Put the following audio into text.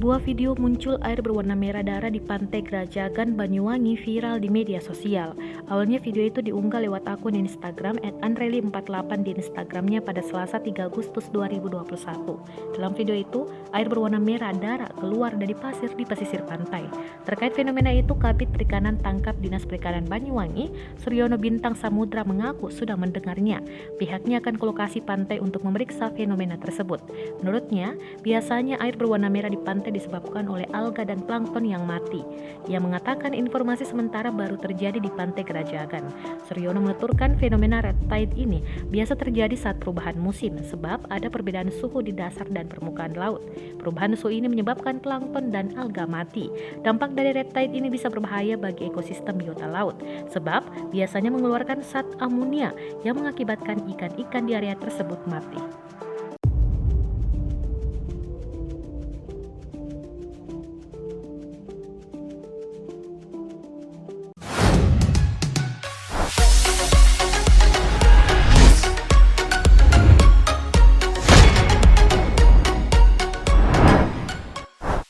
Sebuah video muncul air berwarna merah darah di Pantai Grajagan, Banyuwangi viral di media sosial. Awalnya video itu diunggah lewat akun Instagram @anreli48 di Instagramnya pada Selasa 3 Agustus 2021. Dalam video itu, air berwarna merah darah keluar dari pasir di pesisir pantai. Terkait fenomena itu, Kabid Perikanan Tangkap Dinas Perikanan Banyuwangi, Suryono Bintang Samudra mengaku sudah mendengarnya. Pihaknya akan ke lokasi pantai untuk memeriksa fenomena tersebut. Menurutnya, biasanya air berwarna merah di pantai disebabkan oleh alga dan plankton yang mati. Ia mengatakan informasi sementara baru terjadi di Pantai Grajagan. Suryono menuturkan fenomena red tide ini biasa terjadi saat perubahan musim sebab ada perbedaan suhu di dasar dan permukaan laut. Perubahan suhu ini menyebabkan plankton dan alga mati. Dampak dari red tide ini bisa berbahaya bagi ekosistem biota laut sebab biasanya mengeluarkan zat amonia yang mengakibatkan ikan-ikan di area tersebut mati.